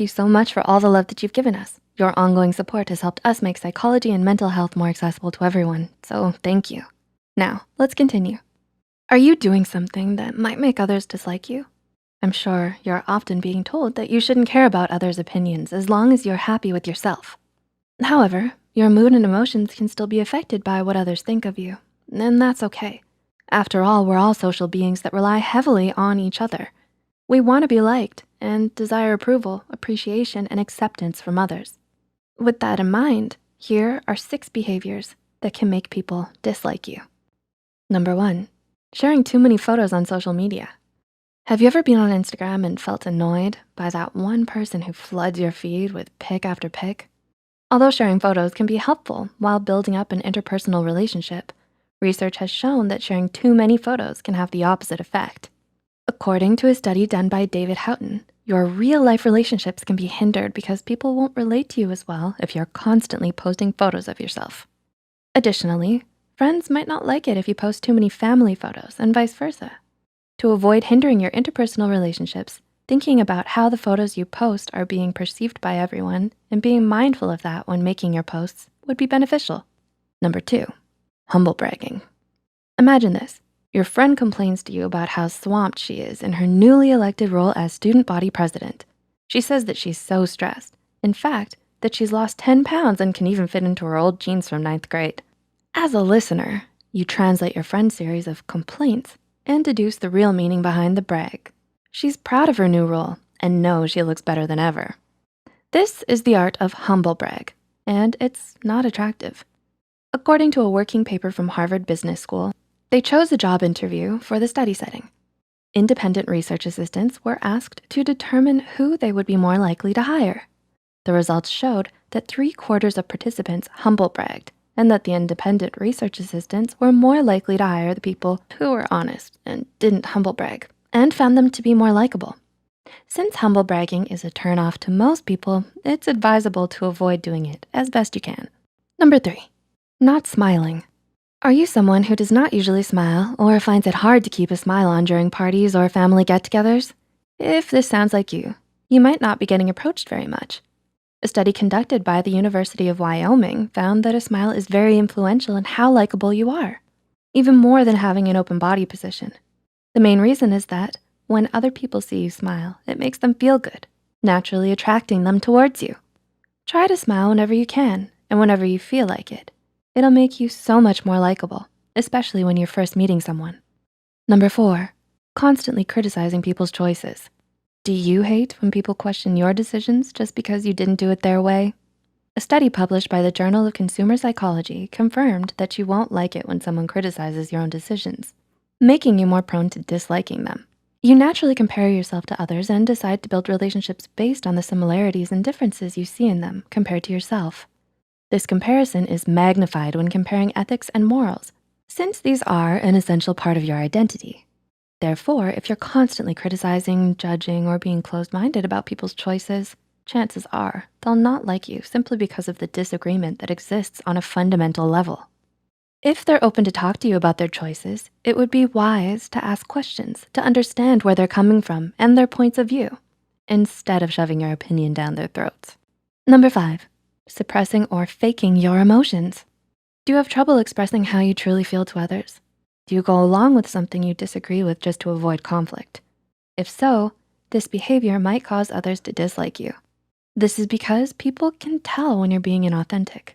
you so much for all the love that you've given us. Your ongoing support has helped us make psychology and mental health more accessible to everyone, so thank you. Now, let's continue. Are you doing something that might make others dislike you? I'm sure you're often being told that you shouldn't care about others' opinions as long as you're happy with yourself. However, your mood and emotions can still be affected by what others think of you, and that's okay. After all, we're all social beings that rely heavily on each other. We wanna be liked and desire approval, appreciation, and acceptance from others. With that in mind, here are 6 behaviors that can make people dislike you. Number 1, sharing too many photos on social media. Have you ever been on Instagram and felt annoyed by that one person who floods your feed with pic after pic? Although sharing photos can be helpful while building up an interpersonal relationship, research has shown that sharing too many photos can have the opposite effect. According to a study done by David Houghton, your real-life relationships can be hindered because people won't relate to you as well if you're constantly posting photos of yourself. Additionally, friends might not like it if you post too many family photos and vice versa. To avoid hindering your interpersonal relationships, thinking about how the photos you post are being perceived by everyone and being mindful of that when making your posts would be beneficial. Number 2, humble bragging. Imagine this. Your friend complains to you about how swamped she is in her newly elected role as student body president. She says that she's so stressed. In fact, that she's lost 10 pounds and can even fit into her old jeans from 9th grade. As a listener, you translate your friend's series of complaints and deduce the real meaning behind the brag. She's proud of her new role and knows she looks better than ever. This is the art of humble brag, and it's not attractive. According to a working paper from Harvard Business School, they chose a job interview for the study setting. Independent research assistants were asked to determine who they would be more likely to hire. The results showed that 3/4 of participants humble bragged, and that the independent research assistants were more likely to hire the people who were honest and didn't humble brag, and found them to be more likable. Since humble bragging is a turnoff to most people, it's advisable to avoid doing it as best you can. Number 3, not smiling. Are you someone who does not usually smile or finds it hard to keep a smile on during parties or family get-togethers? If this sounds like you might not be getting approached very much. A study conducted by the University of Wyoming found that a smile is very influential in how likable you are, even more than having an open body position. The main reason is that when other people see you smile, it makes them feel good, naturally attracting them towards you. Try to smile whenever you can and whenever you feel like it. It'll make you so much more likable, especially when you're first meeting someone. Number 4, constantly criticizing people's choices. Do you hate when people question your decisions just because you didn't do it their way? A study published by the Journal of Consumer Psychology confirmed that you won't like it when someone criticizes your own decisions, making you more prone to disliking them. You naturally compare yourself to others and decide to build relationships based on the similarities and differences you see in them compared to yourself. This comparison is magnified when comparing ethics and morals, since these are an essential part of your identity. Therefore, if you're constantly criticizing, judging, or being closed-minded about people's choices, chances are they'll not like you simply because of the disagreement that exists on a fundamental level. If they're open to talk to you about their choices, it would be wise to ask questions to understand where they're coming from and their points of view, instead of shoving your opinion down their throats. Number 5, suppressing or faking your emotions. Do you have trouble expressing how you truly feel to others? Do you go along with something you disagree with just to avoid conflict? If so, this behavior might cause others to dislike you. This is because people can tell when you're being inauthentic.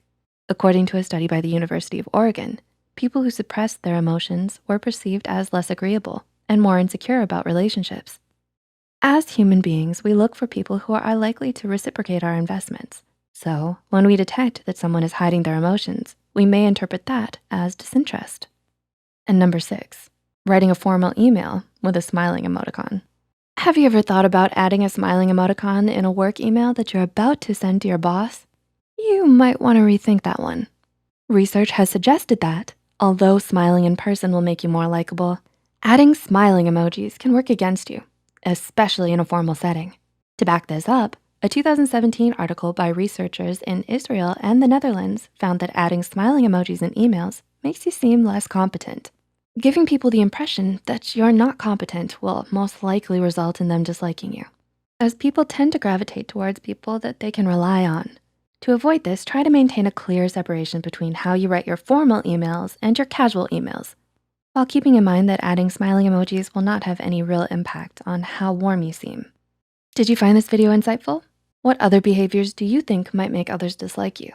According to a study by the University of Oregon, people who suppressed their emotions were perceived as less agreeable and more insecure about relationships. As human beings, we look for people who are likely to reciprocate our investments. So when we detect that someone is hiding their emotions, we may interpret that as disinterest. And number 6, writing a formal email with a smiling emoticon. Have you ever thought about adding a smiling emoticon in a work email that you're about to send to your boss? You might want to rethink that one. Research has suggested that, although smiling in person will make you more likable, adding smiling emojis can work against you, especially in a formal setting. To back this up, a 2017 article by researchers in Israel and the Netherlands found that adding smiling emojis in emails makes you seem less competent. Giving people the impression that you're not competent will most likely result in them disliking you. as people tend to gravitate towards people that they can rely on. To avoid this, try to maintain a clear separation between how you write your formal emails and your casual emails, while keeping in mind that adding smiling emojis will not have any real impact on how warm you seem. Did you find this video insightful? What other behaviors do you think might make others dislike you?